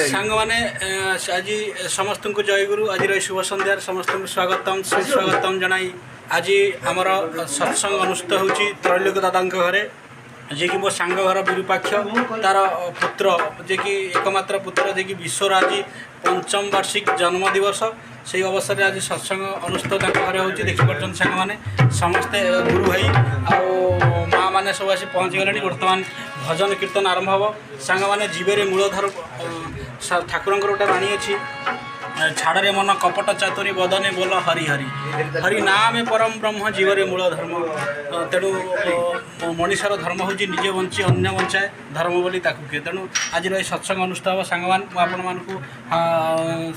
सांग मैंने आज समस्त को जयगुरु आज शुभ सन्धार समस्त को स्वागतम सुस्वागतम जनाई आज आमर सत्संग अनुष्ठित होची त्रैलोक्य दादा घरे जे कि मो सांग घर विरूपाक्ष तार पुत्र जे कि एकमात्र पुत्र जे कि विश्वर आज पंचम वार्षिक जन्मदिवस से अवसर आज सत्संग अनुष्ठित घरे हो देखिपुर सांग मैंने समस्ते गुरु भाई आ माँ मैंने सब आसी पहुँची गले बर्तमान भजन कीर्तन आरंभ हम सांग मैंने जीवे मूलधर ठाकुर गोटे बाणी अच्छी छाड़े मन कपट चातुरी बदने बोल हरि हरि हरि नाम परम ब्रह्म जीवरे मूल धर्म तेणु मनीषर धर्म हूँ निजे बंची अन्य बंचाए धर्म बोली किए तेणु आज सत्संग अनुष्ठित हम सांग आपण को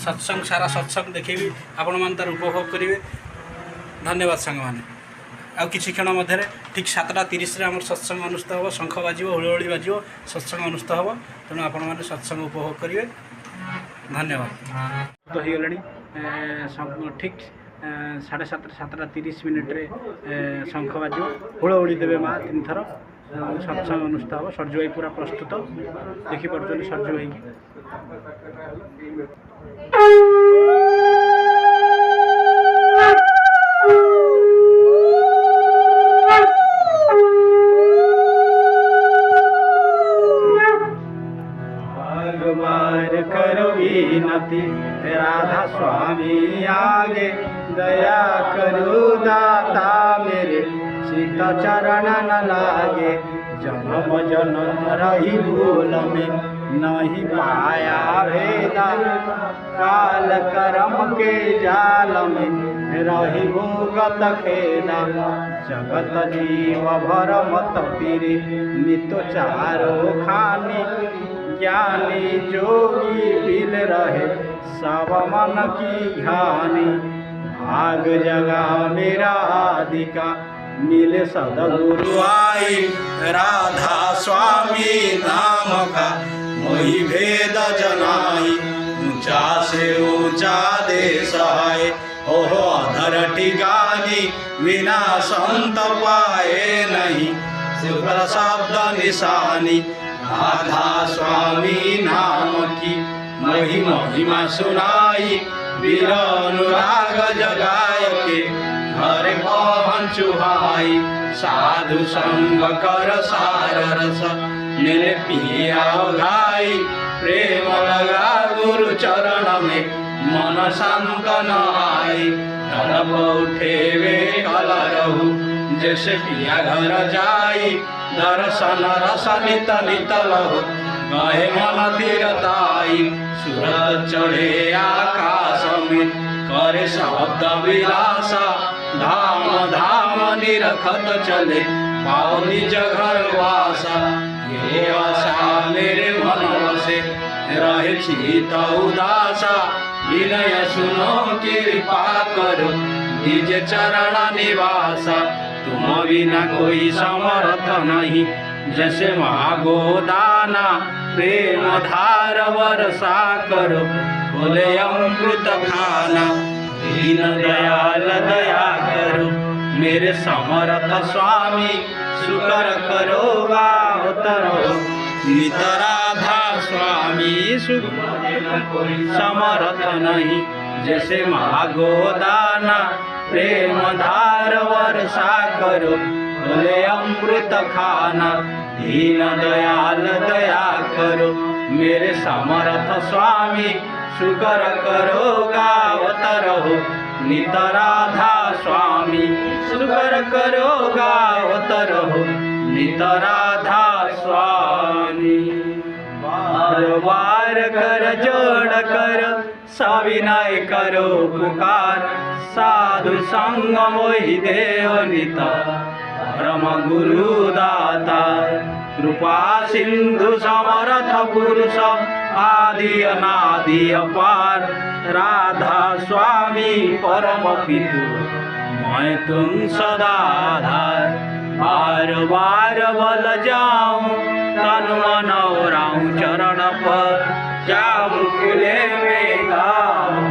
सत्संग सारा सत्संग देखेबी आपण मान तार उपभोग करेंगे। धन्यवाद सांग मैंने आ किसी क्षण मध्य ठीक 7:30 आम सत्संग अनुष्ठित हम शंख बाज हुलहुली बाज सत्संग अनुष्ठित हम तेणु आपण मैंने सत्संग उपभोग करेंगे। धन्यवाद। तो हो गला ठीक 7:30 शंख बाज हुलहुली देवे माँ 3 थर सत्संग अनुष्ठित हम सर्जु भाई पूरा प्रस्तुत देखिपुर सर्जु भाई की करो विनती राधा स्वामी आगे दया करो दाता मेरे सीत चरण न लागे जन्म जन्म रही भूल में नहीं पाया भेदा काल कर्म के जाल में रही भूगत खेदा जगत जीव भर मत पीरे नित चारो खानी ज्ञानी जोगी बिल रहे सब मन की घानी भाग जगा मेरा आदिका मिले सदगुरु आई राधा स्वामी नाम का मोहि भेद जनाई ऊंचा से ऊंचा देश आए ओहो अधर ठिकानी बिना संत पाए नहीं शुक्र शब्द निशानी राधा स्वामी नाम की महिमा सुनाई वीर अनुराग जगाय के घर पहुँचु भाई साधु संग कर सार रस मेरे पिया गाई प्रेम लगा गुरु चरण में मन शांत न आई तड़प उठे वे कल रहू जैसे पिया घर जाई दर्शन रस नित नित लहु गहे मन तीरताई सूरज चढ़े आकाश में करे शब्द विलासा धाम धाम निरखत चले पाओ निज घर वासा ये आशा मेरे मन से रहे चित उदासा विनय सुनो कृपा करो निज चरण निवासा तुम बिना कोई समर्थ नहीं जैसे मागो दाना प्रेम धार वर्षा करो बोले अमृत खाना दीन दयाल दया करो मेरे समर्थ स्वामी शुकर करो गावतरो नित राधा स्वामी कोई समर्थ नहीं जैसे मागो दाना प्रेम धार वर्षा करो बोले अमृत खाना दीन दयाल दया करो मेरे समर्थ स्वामी शुकर करो गावत रहो नित राधा स्वामी शुकर करो गावत रहो नित राधा स्वामी बार बार कर जोड़ कर सविनय करो पुकार साधु संग मोहि देव नित परम गुरु दाता कृपा सिंधु समर्थ पुरुष आदि अनादि अपार राधा स्वामी परम पितु मैं तुम सदा आधार बार बार बल जाऊं तन मन राऊं चरण पर जाऊं खुले में गाऊं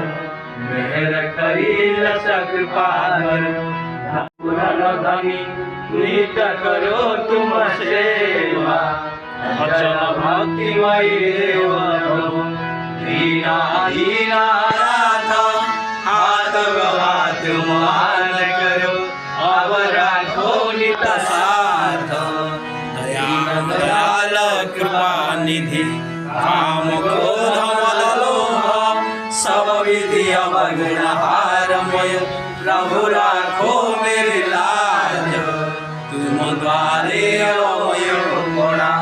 मेहर करी लस कृपा करो पुराण धनी नित करो तुम सेवा अचल भक्तिमय देव दीनानाथ हाथ हाथ मान करो अब राखो नित साथ दयाल दयाल कृपा निधि काम क्रोध मद लोभ सब विधि अवगुण हारमय प्रभु राखो मेरी लाज तुम द्वारे अमय बड़ा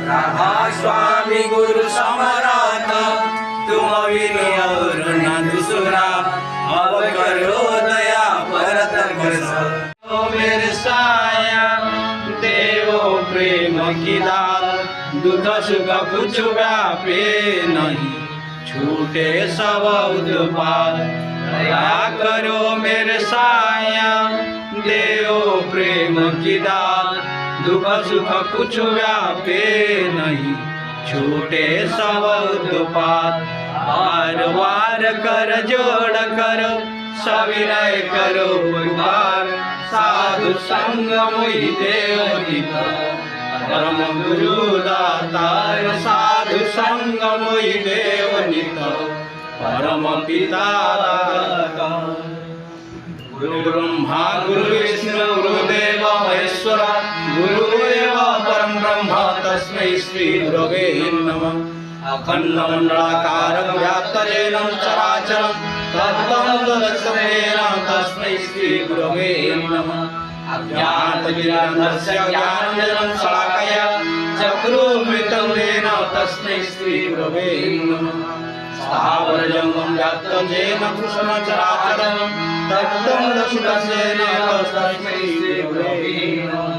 राधा स्वामी गुरु समरथ तुम बिनु और न दूसरा अब करो दया परत वर्ष ओ मेरे साया देवो प्रेम की दात दुख सुख कुछ व्यापे नहीं छूटे सब उत्पाद दया करो मेरे साया देवो प्रेम की दात दुख सुख कुछ व्यापे नहीं छूटे सब उत्पाद बार बार कर जोड़ करो सविनय करो पुकार साधु संग मोहि देव नित परम गुरु दातार साधु संग मोहि देव नित परम पिता दाता गुरु ब्रह्मा गुरु विष्णु गुरुदेव महेश्वर गुरुदेव परम ब्रह्म तस्मै श्री गुरवे नमः अखण्डमण्डलाकारं व्याप्तजेनं चराचरं तत्त्वं दर्शनेन तस्मै श्री गुरवे नमः अज्ञातविरन्धस्य ज्ञानञ्जनं शलाकया चक्षुरुन्मिलितं येन तस्मै श्री गुरवे नमः स्थावरजङ्गं व्याप्तं येन कृष्णचराचरं तत्त्वं दर्शितस्येन तस्मै श्री गुरवे नमः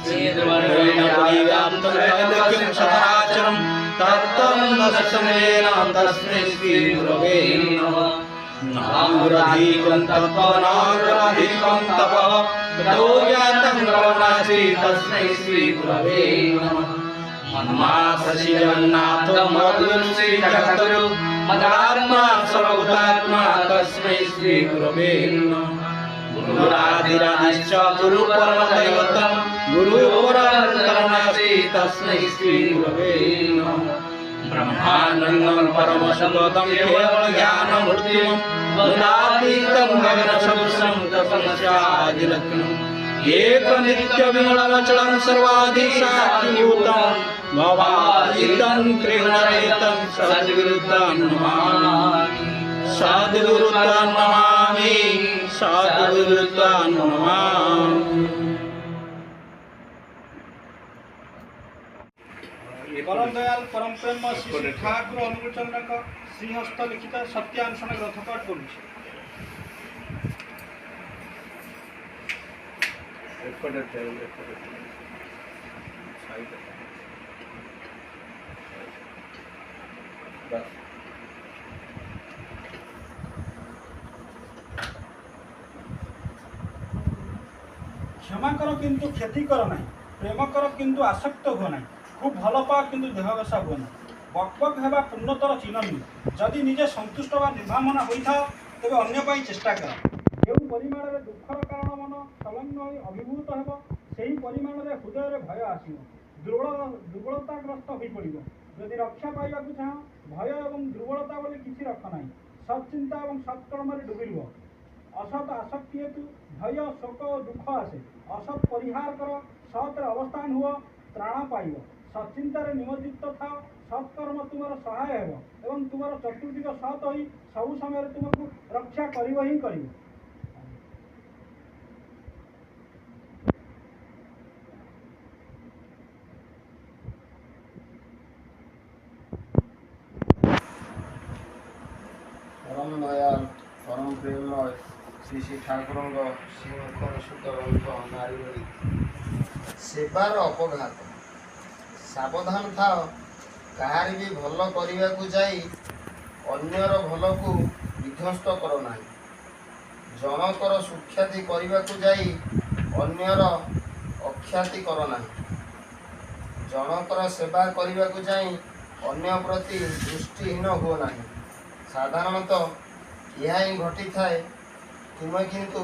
चेद्वर्णेन परिव्याप्तं त्रैलोक्यं चराचरं तत्त्वं दर्शितस्येन तस्मै श्री गुरवे नमः नामगुरधिकं तत्त्वं नामगुरधिकं तपः ततो ज्ञातं ब्रह्मणि तस्मै श्री गुरवे नमः मन्मासि जगन्नाथ मधुर श्री जगद्गुरु मदात्मा सर्वभूतात्मा तस्मै श्री गुरवे नमः गुरुराधिराधिश्च गुरु परमदैवतं गुरु परमकरुणास्ति तस्मै श्री गुरवे नमः ब्रह्मानन्दं परमसुगतं केवलं ज्ञानमूर्तिं वदातीतं गगनसदृशं तपस्यादिलक्ष्मम् एकनित्यविमलमचलं सर्वाधिसाक्षिभूतं भवातीतं त्रिगुणरहितं सद्गुरुतं नमामि सद्गुरुतं नमामि सद्गुरुतं नमामि। परम दयाल परम प्रेम श्री ठाकुर अनुचंद्र श्रीहस्त लिखित सत्यानुष्ठान ग्रंथ पाठ करुँ क्षमा कर किंतु क्षति कर ना प्रेम कर किंतु आसक्त हो ना खूब भल पा किंतु देहगसा हो ना बकबक हेबा पूर्णतर चिन्ह नुहे जदि निजे संतुष्ट व निर्भामना होता तेज अन्य चेष्टा कर जो परिमाण में दुखर कारण मन संलग्न हो अभिभूत हो सही परिमाण में हृदय भय आसो दुर्बलताग्रस्त हो पड़ जदि रक्षा पाइबा चाह भय और दुर्बलता बोली किसी रख ना सत्चिंता और सत्कर्म डुबी रुह असत आसक्ति हेतु भय शोक और दुख आसे असत परिहार कर सत्रे अवस्थान हुआ त्राण पाइब सत्चिंतार निमज्जित था सत्कर्म तुम सहाय हो तुम चतुर्दिग सत हो सब समय तुमको रक्षा कर ही कर परम दयाल परम प्रेममय श्री श्री ठाकुर श्रीमुखर शुद्ध ग्रंथ नारी सेवार अपघात सावधान था कहार भी भल करने को जाई अन्यर भल को विध्वस्त कर ना जनकर सुख्याति करने को जाई अन्यर अख्याति कर ना जनकर सेवा करने को जाई अन्य प्रति दृष्टिहीन हो ना साधारणतः यह ही घटी थाए तुम्हें किंतु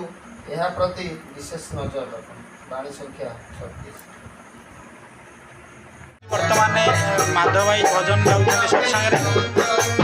यह प्रति विशेष नजर रख बाणी संख्या 36 वर्तमान माधव भाई भजन गाँव सत्संग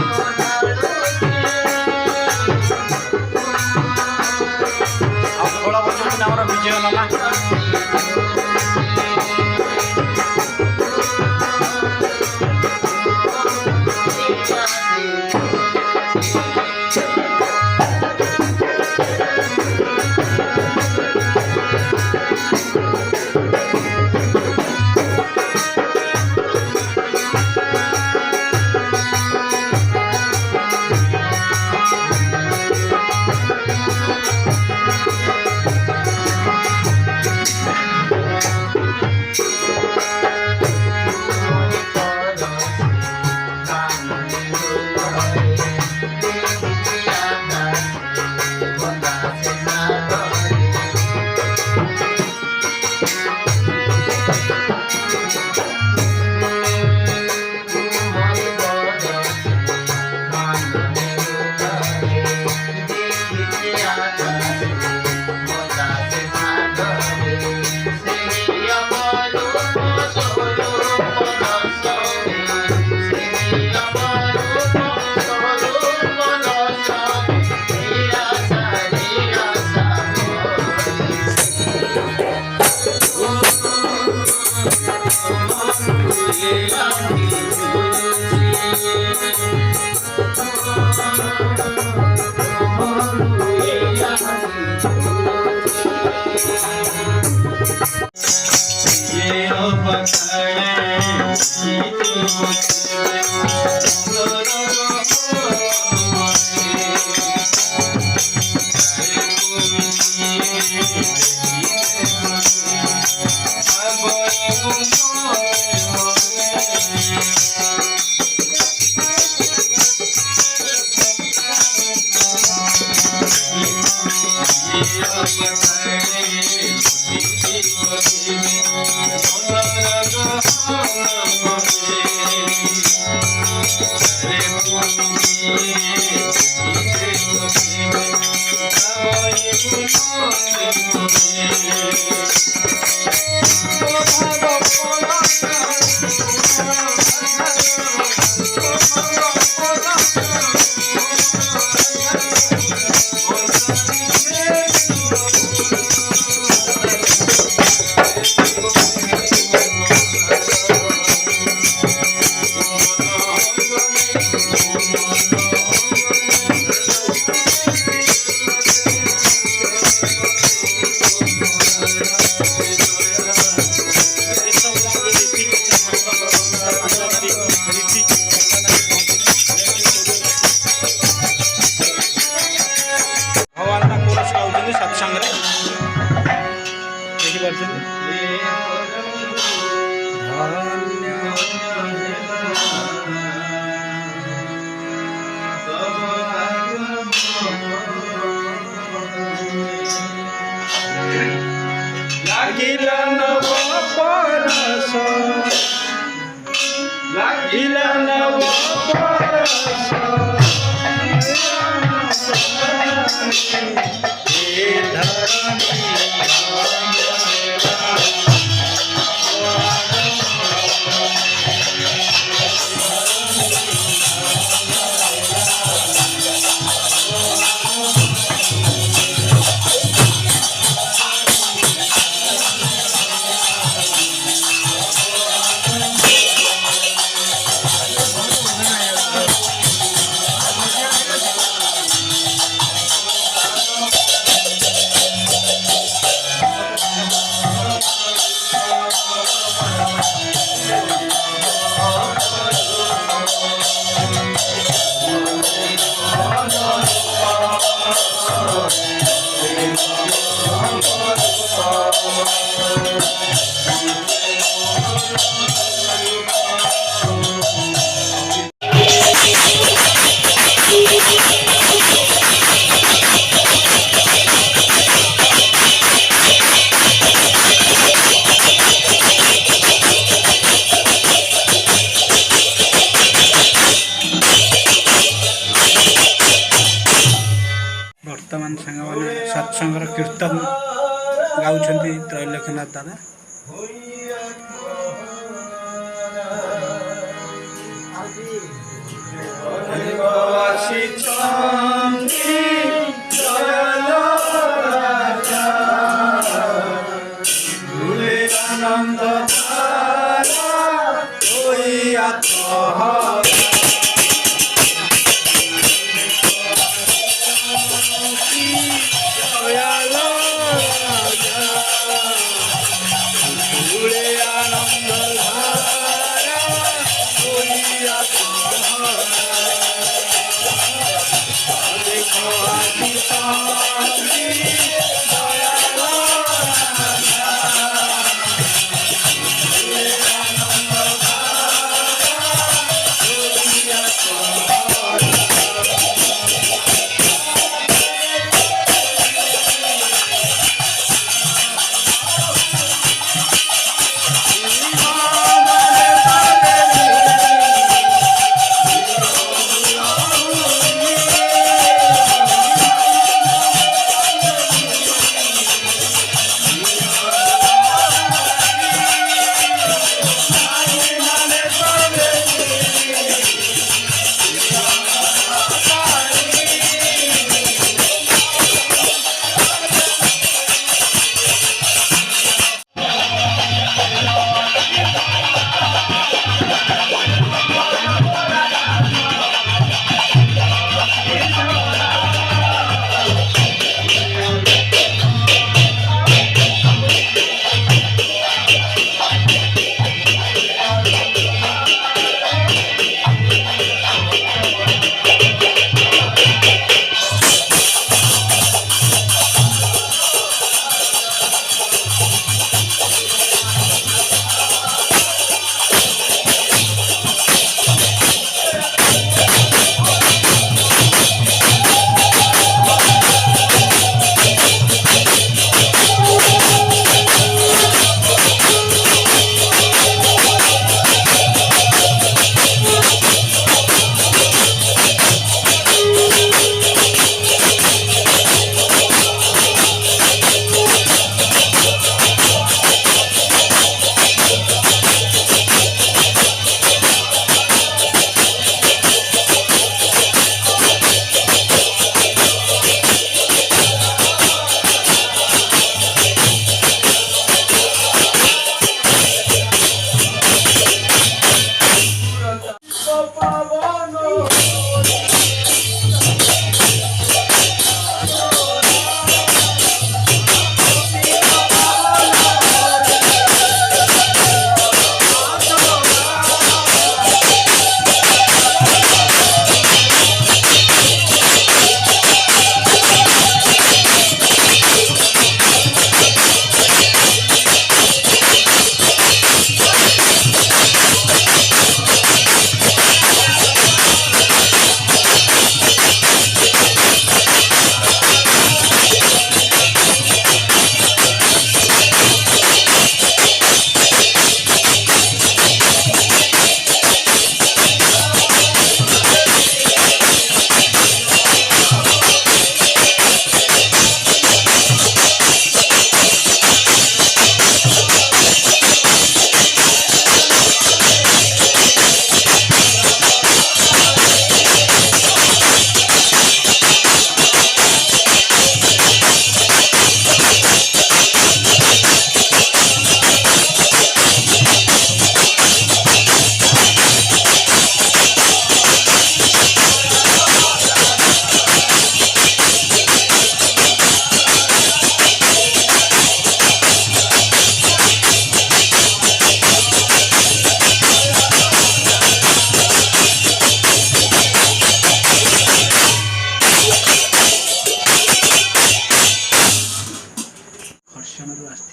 ଭଗବାନଟା କୋରସ୍ ଗାଉଛନ୍ତି ସତ୍ସଙ୍ଗରେ ଦେଖିପାରୁଛନ୍ତି। ଲାଗିଲା ନବ ପରଶ, ଲାଗିଲା ନବ ପରଶ, ଏ ଧରଣୀ ବର୍ତ୍ତମାନ ସାଙ୍ଗମାନେ ସତ୍ସଙ୍ଗର କୀର୍ତ୍ତନ ଗାଉଛନ୍ତି ତ୍ରୈଲୋକ୍ୟନାଥ ଦାଦା।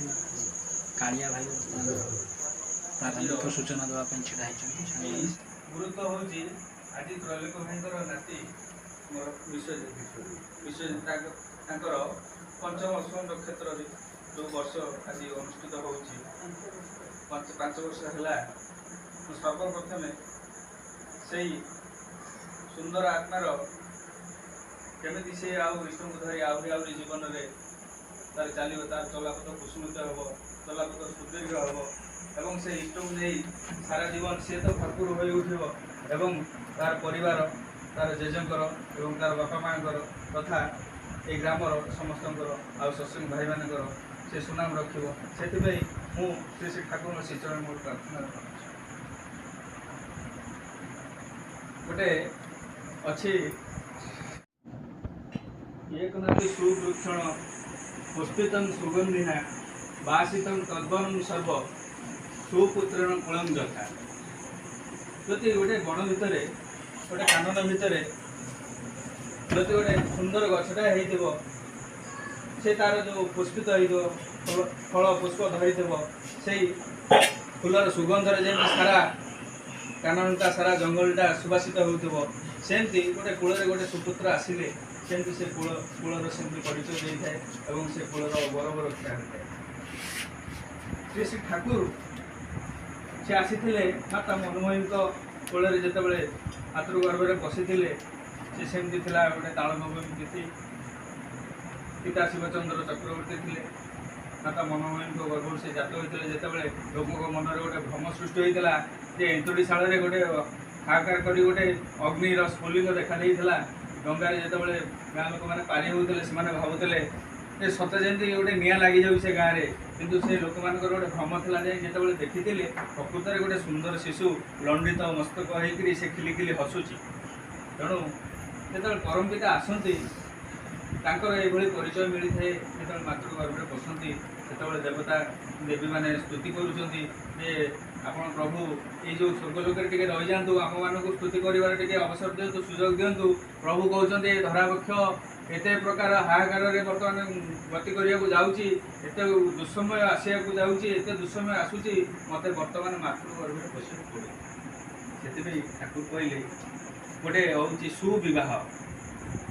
ଆସିଥିବା କାଳିଆ ଭାଇ ବର୍ତ୍ତମାନ ପ୍ରାରମ୍ଭିକ ସୂଚନା ଦେବା ପାଇଁ ଛିଡ଼ା ହେଇଛନ୍ତି। ଗୁରୁତ୍ୱ ହେଉଛି ଆଜି ତ୍ରୈଲୋକ ଭାଇଙ୍କର ନାତି ମୋର ବିଶ୍ୱଜିତ ତାଙ୍କର ପଞ୍ଚମ ଅଶ୍ୱ ନକ୍ଷତ୍ରରେ ଯେଉଁ ବର୍ଷ ଆଜି ଅନୁଷ୍ଠିତ ହେଉଛି 5 ବର୍ଷ ହେଲା। ମୁଁ ସର୍ବପ୍ରଥମେ ସେଇ ସୁନ୍ଦର ଆତ୍ମାର କେମିତି ସେ ଆଉ ବିଷ୍ଣୁଙ୍କୁ ଧରି ଆହୁରି ଜୀବନରେ ତାର ଚାଲିବ, ତାର ଚଲାପଥ କୁସୁମିତ ହେବ, ଚଲାପଥ ସୁଦୀର୍ଘ ହେବ ଏବଂ ସେ ଇଷ୍ଟକୁ ନେଇ ସାରା ଜୀବନ ସିଏ ତ ଭରପୁର ହୋଇ ଉଠିବ ଏବଂ ତାର ପରିବାର, ତାର ଜେଜେଙ୍କର ଏବଂ ତାର ବାପା ମାଆଙ୍କର ତଥା এই ଗ୍ରାମର ସମସ୍ତଙ୍କର ଆଉ ସତ୍ସଙ୍ଗ ଭାଇମାନଙ୍କର ସେ ସୁନାମ ରଖିବ। ସେଥିପାଇଁ ମୁଁ ଶ୍ରୀ ଶ୍ରୀ ଠାକୁରଙ୍କ ଶ୍ରୀଚରଣ ମୋର ପ୍ରାର୍ଥନା କରୁଛି। ଗୋଟେ ଅଛି एकनाथी सुवृक्षण पुष्पितं सुगन्धिना वासितं तद्वनं सर्व सुपुत्रेण कुलं यथा। ଯଦି ଗୋଟେ ବଣ ଭିତରେ ଗୋଟେ କାନନ ଭିତରେ ଯଦି ଗୋଟେ ସୁନ୍ଦର ଗଛଟା ହେଇଥିବ, ସେ ତାର ଯେଉଁ ପୁଷ୍ପିତ ହେଇଥିବ, ଫଳ ପୁଷ୍ପ ଧରିଥିବ, ସେଇ ଫୁଲର ସୁଗନ୍ଧରେ ଯେମିତି ସାରା କାନନଟା ସାରା ଜଙ୍ଗଲଟା ସୁବାସିତ ହେଉଥିବ, ସେମିତି ଗୋଟେ କୂଳରେ ଗୋଟେ ସୁପୁତ୍ର ଆସିଲେ ସେମିତି ସେ କୂଳର ସେମିତି ପରିଚୟ ଦେଇଥାଏ ଏବଂ ସେ କୂଳର ଗୌରବ ରକ୍ଷା ହୋଇଥାଏ। ଶ୍ରୀ ଶ୍ରୀ ଠାକୁର ସେ ଆସିଥିଲେ ମାତା ମନମୋହିନୀଙ୍କ କୋଳରେ, ଯେତେବେଳେ ମାତୃଗର୍ଭରେ ବସିଥିଲେ ସେ ସେମିତି ଥିଲା। ଗୋଟେ ତାଳ ନବମୀ ତିଥି, ପିତା ଶିବଚନ୍ଦ୍ର ଚକ୍ରବର୍ତ୍ତୀ ଥିଲେ, ମାତା ମନମୋହିନୀଙ୍କ ଗର୍ଭରୁ ସେ ଜାତ ହୋଇଥିଲେ। ଯେତେବେଳେ ଲୋକଙ୍କ ମନରେ ଗୋଟେ ଭ୍ରମ ସୃଷ୍ଟି ହୋଇଥିଲା ଯେ ଏନ୍ତୁଡ଼ିଶାଳରେ ଗୋଟେ ହାହାକାର କରି ଗୋଟେ ଅଗ୍ନିର ସ୍ଫୁଲିଙ୍ଗ ଦେଖାଦେଇଥିଲା, ଡଙ୍ଗାରେ ଯେତେବେଳେ ଗାଁ ଲୋକମାନେ ପାରି ହେଉଥିଲେ ସେମାନେ ଭାବୁଥିଲେ ଯେ ସତେ ଯେମିତି ଗୋଟେ ନିଆଁ ଲାଗିଯାଉଛି ସେ ଗାଁରେ। କିନ୍ତୁ ସେ ଲୋକମାନଙ୍କର ଗୋଟେ ଭ୍ରମ ଥିଲା ଯେ ଯେତେବେଳେ ଦେଖିଥିଲେ ପ୍ରକୃତରେ ଗୋଟେ ସୁନ୍ଦର ଶିଶୁ ଲଣ୍ଡିତ ମସ୍ତକ ହେଇକରି ସେ ଖିଲିଖିଲି ହସୁଛି। ତେଣୁ ଯେତେବେଳେ ପରମ ପିତା ଆସନ୍ତି ତାଙ୍କର ଏଇଭଳି ପରିଚୟ ମିଳିଥାଏ। ଯେତେବେଳେ ମାତୃଗର୍ଭରେ ବସନ୍ତି ସେତେବେଳେ ଦେବତା ଦେବୀମାନେ ସ୍ତୁତି କରୁଛନ୍ତି ଯେ ଆପଣ ପ୍ରଭୁ ଏଇ ଯେଉଁ ସ୍ୱର୍ଗଲୋକରେ ଟିକେ ରହିଯାଆନ୍ତୁ, ଆମମାନଙ୍କୁ ସ୍ତୁତି କରିବାର ଟିକେ ଅବସର ଦିଅନ୍ତୁ, ସୁଯୋଗ ଦିଅନ୍ତୁ। ପ୍ରଭୁ କହୁଛନ୍ତି ଏ ଧରାବକ୍ଷ ଏତେ ପ୍ରକାର ହାହାକାରରେ ବର୍ତ୍ତମାନ ଗତି କରିବାକୁ ଯାଉଛି, ଏତେ ଦୁଃସମୟ ଆସିବାକୁ ଯାଉଛି, ଏତେ ଦୁଃସମୟ ଆସୁଛି, ମୋତେ ବର୍ତ୍ତମାନ ମାତୃଗର୍ଭରେ ବସିବାକୁ ପଡ଼ିବ। ସେଥିପାଇଁ ଠାକୁର କହିଲେ ଗୋଟେ ହେଉଛି ସୁବିବାହ।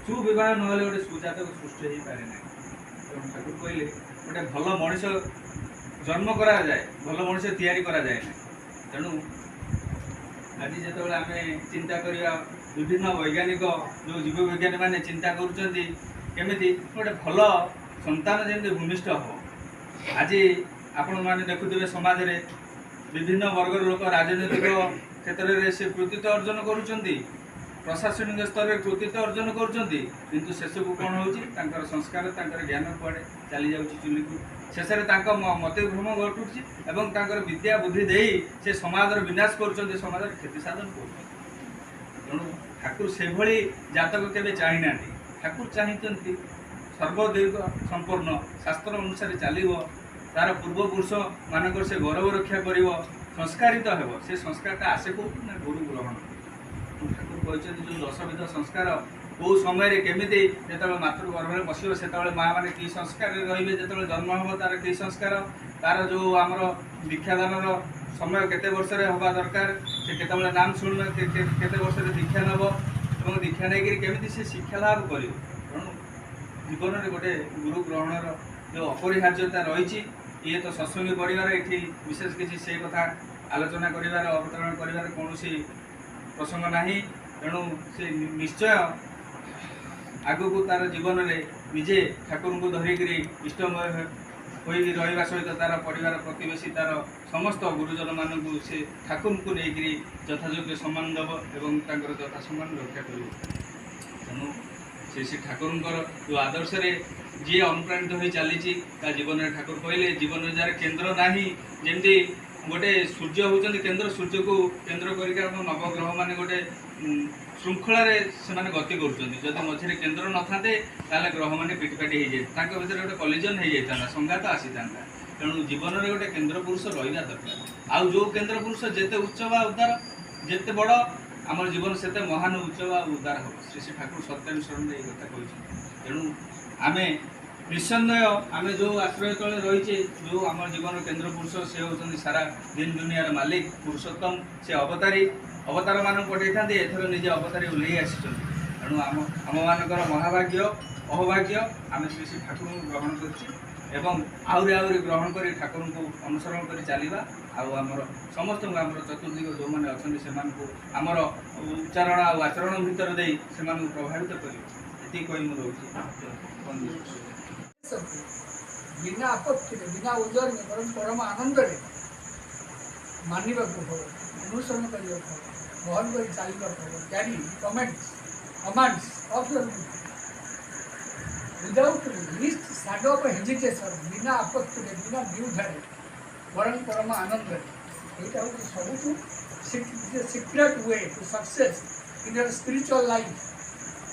ସୁବିବାହ ନହେଲେ ଗୋଟେ ସୁଜାତକ ସୃଷ୍ଟି ହେଇପାରେ ନାହିଁ। ଏବଂ ଠାକୁର କହିଲେ ଗୋଟେ ଭଲ ମଣିଷ ଜନ୍ମ କରାଯାଏ, ଭଲ ମଣିଷ ତିଆରି କରାଯାଏ ନାହିଁ। ତେଣୁ ଆଜି ଯେତେବେଳେ ଆମେ ଚିନ୍ତା କରିବା, ବିଭିନ୍ନ ବୈଜ୍ଞାନିକ ଯେଉଁ ଜୀବବିଜ୍ଞାନୀମାନେ ଚିନ୍ତା କରୁଛନ୍ତି କେମିତି ଗୋଟେ ଭଲ ସନ୍ତାନ ଯେମିତି ଭୂମିଷ୍ଠ ହେବ। ଆଜି ଆପଣମାନେ ଦେଖୁଥିବେ ସମାଜରେ ବିଭିନ୍ନ ବର୍ଗର ଲୋକ ରାଜନୈତିକ କ୍ଷେତ୍ରରେ ସେ କୃତିତ୍ୱ ଅର୍ଜନ କରୁଛନ୍ତି, ପ୍ରଶାସନିକ ସ୍ତରରେ କୃତିତ୍ୱ ଅର୍ଜନ କରୁଛନ୍ତି, କିନ୍ତୁ ସେସବୁ କ'ଣ ହେଉଛି ତାଙ୍କର ସଂସ୍କାର, ତାଙ୍କର ଜ୍ଞାନ କୁଆଡ଼େ ଚାଲିଯାଉଛି ଚୁଲିକୁ। ଶେଷରେ ତାଙ୍କ ମତିଭ୍ରମ ଘଟୁଛି ଏବଂ ତାଙ୍କର ବିଦ୍ୟା ବୁଦ୍ଧି ଦେଇ ସେ ସମାଜର ବିନାଶ କରୁଛନ୍ତି, ସମାଜର କ୍ଷତି ସାଧନ କରୁଛନ୍ତି। ତେଣୁ ଠାକୁର ସେଭଳି ଜାତକ କେବେ ଚାହିଁନାହାନ୍ତି। ଠାକୁର ଚାହିଁଛନ୍ତି ସର୍ବଦୈବ ସମ୍ପନ୍ନ, ଶାସ୍ତ୍ର ଅନୁସାରେ ଚାଲିବ, ତାର ପୂର୍ବପୁରୁଷମାନଙ୍କର ସେ ଗୌରବ ରକ୍ଷା କରିବ, ସଂସ୍କାରିତ ହେବ। ସେ ସଂସ୍କାରଟା ଆସେ କେଉଁଠୁ ନା ଗୁରୁ ଗ୍ରହଣ। ଠାକୁର କହିଛନ୍ତି ଯେଉଁ 10 ବିଧ ସଂସ୍କାର କେଉଁ ସମୟରେ କେମିତି, ଯେତେବେଳେ ମାତୃଗର୍ଭରେ ବସିବ ସେତେବେଳେ ମାଆ ମାନେ କି ସଂସ୍କାରରେ ରହିବେ, ଯେତେବେଳେ ଜନ୍ମ ହେବ ତାର କି ସଂସ୍କାର, ତାର ଯେଉଁ ଆମର ଦୀକ୍ଷାଦାନର ସମୟ କେତେ ବର୍ଷରେ ହେବା ଦରକାର, ସେ କେତେବେଳେ ନାମ ଶୁଣିବ, କେତେ ବର୍ଷରେ ଦୀକ୍ଷା ନେବ ଏବଂ ଦୀକ୍ଷା ନେଇକରି କେମିତି ସେ ଶିକ୍ଷା ଲାଭ କରିବ। ତେଣୁ ଜୀବନରେ ଗୋଟେ ଗୁରୁ ଗ୍ରହଣର ଯେଉଁ ଅପରିହାର୍ଯ୍ୟତା ରହିଛି, ଇଏ ତ ସତ୍ସଙ୍ଗୀ ପରିବାର, ଏଠି ବିଶେଷ କିଛି ସେଇ କଥା ଆଲୋଚନା କରିବାର, ଅବତରଣ କରିବାର କୌଣସି ପ୍ରସଙ୍ଗ ନାହିଁ। ତେଣୁ ସେ ନିଶ୍ଚୟ ଆଗକୁ ତାର ଜୀବନରେ ନିଜେ ଠାକୁରଙ୍କୁ ଧରିକିରି ଇଷ୍ଟମୟ ହୋଇକି ରହିବା ସହିତ ତାର ପରିବାର ପ୍ରତିବେଶୀ ତାର ସମସ୍ତ ଗୁରୁଜନମାନଙ୍କୁ ସେ ଠାକୁରଙ୍କୁ ନେଇକରି ଯଥାଯୋଗ୍ୟ ସମ୍ମାନ ଦେବ ଏବଂ ତାଙ୍କର ଯଥା ସମ୍ମାନ ରକ୍ଷା କରିବ। ତେଣୁ ସେ ଠାକୁରଙ୍କର ଯେଉଁ ଆଦର୍ଶରେ ଯିଏ ଅନୁପ୍ରାଣିତ ହୋଇ ଚାଲିଛି ତା ଜୀବନରେ ଠାକୁର କହିଲେ ଜୀବନରେ ଯାହାର କେନ୍ଦ୍ର ନାହିଁ, ଯେମିତି ଗୋଟେ ସୂର୍ଯ୍ୟ ହେଉଛନ୍ତି କେନ୍ଦ୍ର, ସୂର୍ଯ୍ୟକୁ କେନ୍ଦ୍ର କରିକି ଆମ ନବଗ୍ରହମାନେ ଗୋଟେ ଶୃଙ୍ଖଳାରେ ସେମାନେ ଗତି କରୁଛନ୍ତି। ଯଦି ମଝିରେ କେନ୍ଦ୍ର ନଥାନ୍ତେ ତାହେଲେ ଗ୍ରହମାନେ ପିଟିପାଟି ହେଇଯାଇଥାନ୍ତେ, ତାଙ୍କ ଭିତରେ ଗୋଟେ କଲିଜନ୍ ହେଇଯାଇଥାନ୍ତା, ସଂଘାତ ଆସିଥାନ୍ତା। ତେଣୁ ଜୀବନରେ ଗୋଟେ କେନ୍ଦ୍ର ପୁରୁଷ ରହିବା ଦରକାର। ଆଉ ଯେଉଁ କେନ୍ଦ୍ର ପୁରୁଷ ଯେତେ ଉଚ୍ଚ ବା ଉଦାର, ଯେତେ ବଡ଼ ଆମର ଜୀବନ ସେତେ ମହାନ ଉଚ୍ଚ ବା ଉଦାର ହେବ। ଶ୍ରୀ ଶ୍ରୀ ଠାକୁର ସତ୍ୟାନୁସରଣରେ ଏଇ କଥା କହିଛନ୍ତି। ତେଣୁ ଆମେ निस्संदेह आम जो आश्रय तले रही जो आम जीवन केन्द्र पुरुष से होती सारा दिन दुनियार मालिक पुरुषोत्तम से अवतार मान पठे था एथर निजे अवतारी ओह्लई आसी तेणु आम मानकर महाभाग्य अहोभाग्य आम श्री श्री ठाकुर ग्रहण कर आहरी ग्रहण कर ठाकुर को अनुसरण कर चलवा आमर समस्त आमर चतुर्दिग जो मैंने अच्छा से आमर उच्चारण आचरण भितर दे से प्रभावित कर कही मुझे बिना आपत्ति बिना उदर में परम परम आनंद मानवा अनुसरण करने बहन कर चलवा carry commands of your without least shadow of hesitation बिना आपत्ति बिना द्विधारे परम परम आनंद यहाँ हूँ सब secret way to success in your spiritual life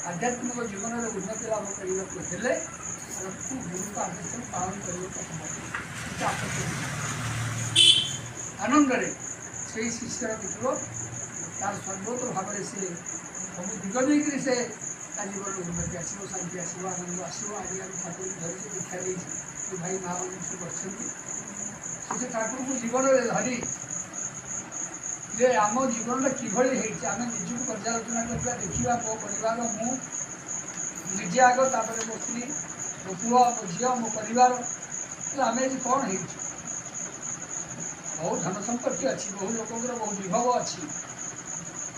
आध्यात्मिक जीवन में उन्नति लाभ करने गुरु का आदेश पालन करने आनंद से शिष्यर देखो तार सर्वोत्तर भाव से सब दिग देकर से जीवन उन्नति आसो शांति आसो आनंद आसो आज आम ठाकुर धरी दीक्षा दे भाई माँ मैंने सब अच्छे से ठाकुर को जीवन में धरी जे आम जीवन किभली आम निजी पर्यालोचना करवा देखा मो परिवार मुझे आग तापर मो स्त्री मो पुआ मो झी मो परिवार आम कौन हो बहुत धन संपत्ति अच्छी बहु लोक बहुत विभव अच्छी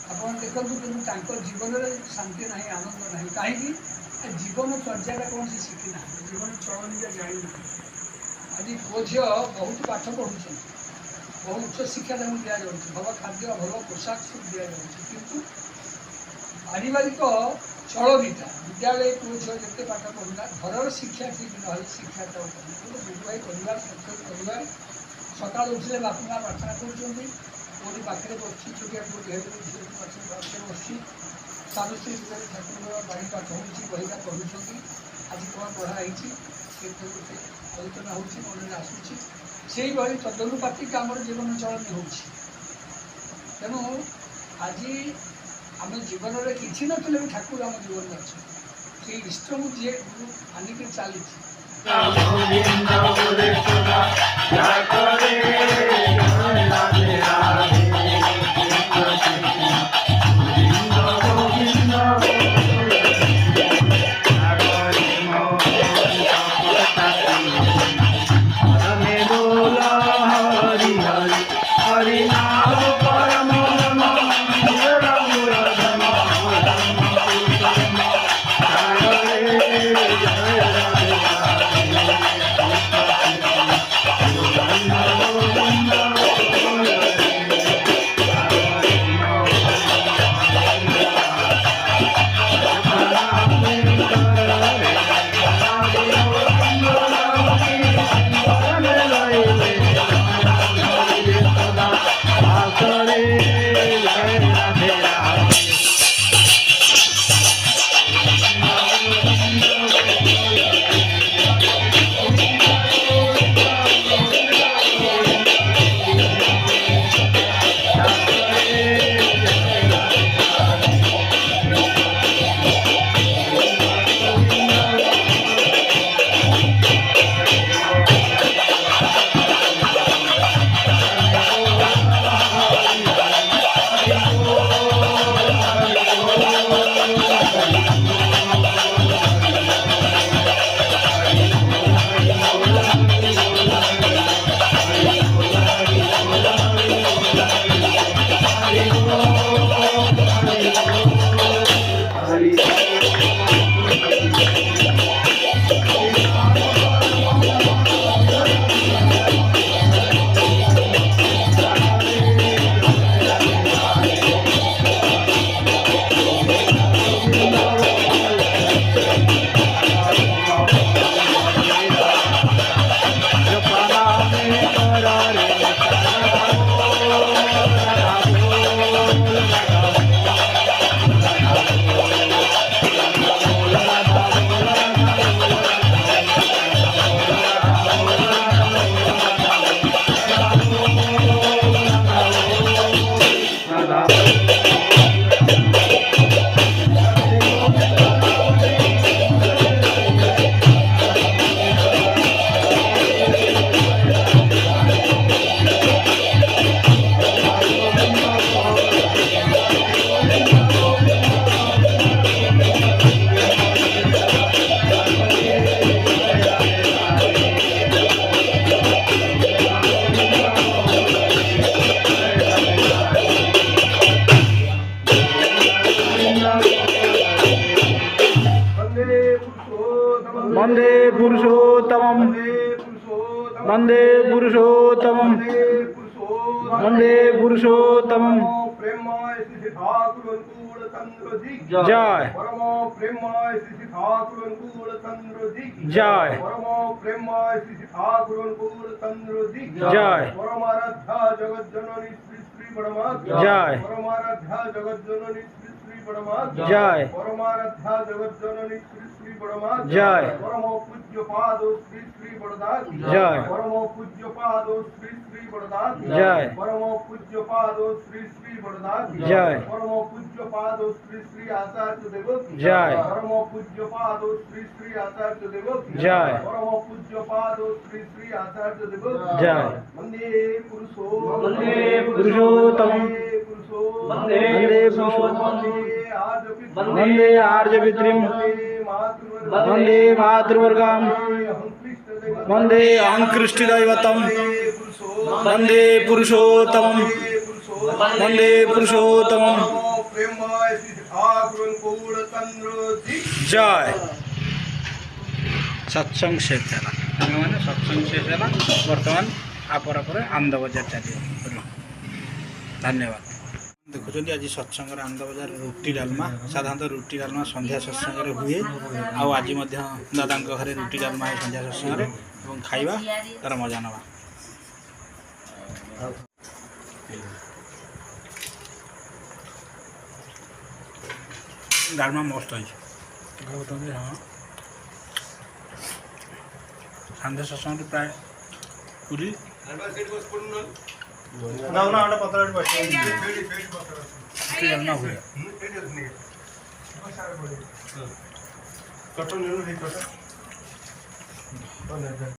आप देखो कि जीवन में शांति ना आनंद ना कहीं जीवन चर्चा कौन से शिखी ना जीवन चलन जानी आज पुओ झी बहुत पाठ पढ़ुं बहुत उच्च शिक्षा दि जाऊँ भल खाद्य भल पोशाक सब दि जाऊँ पारिवारिक चलनीटा विद्यालय पुओ झी जिते पाठ पढ़ा घर शिक्षा ठीक न शिक्षा भाई परिवार परिवार सका उठे बापा माँ प्रार्थना कर कोई पाखे बस छोटिया पुओ पाखे बस स्वामी स्त्री ठाकुर बाणी पाठ हो बहीटा पढ़ुं आज कौन पढ़ाई आलोचना हो मन आसूँ से भाई तदनुपातिक आम जीवन चलन हो तेणु आज आम जीवन में किसी ना भी ठाकुर आम जीवन में अच्छे से इष्ट मुझे आनिक चली Hare वन्दे पुरुषोत्तमं वन्दे पुरुषोत्तमं वन्दे पुरुषोत्तमं जय जय जय जय जय परमाराध्या जगज्जननी श्री श्री बड़मात जय परम पूज्य पादो श्री श्री बड़दात जय परम पूज्य पादो श्री श्री बड़दात जय परम पूज्य पादो श्री श्री बड़दात जय परम पूज्य पादो श्री श्री आचार्य देव जय परम पूज्य पादो श्री श्री आचार्य देव जय परम पूज्य पादो श्री श्री आचार्य देव जय वंदे पुरुषोत्तमं वन्दे वन्दे आर्यपितृं वन्दे मातृवर्गां वन्दे अहङ्कृष्टिदैवतं वन्दे पुरुषोत्तमं वन्दे पुरुषोत्तमं जय सत्संग शेष है सत्संग शेष है बर्तमान आपर आनंद बजार चलिए धन्यवाद देखुं आज सत्संग आनंद बजार रुटी डालमा साधारणतः रुटी डालमा संध्या सत्संग हुए आज दादा घरे रुटी डालमा है संध्या सत्संग खाइबा तार मजा नवा डालमा मस्त है हाँ संध्या सत्संग प्राय पूरी डालमा हुए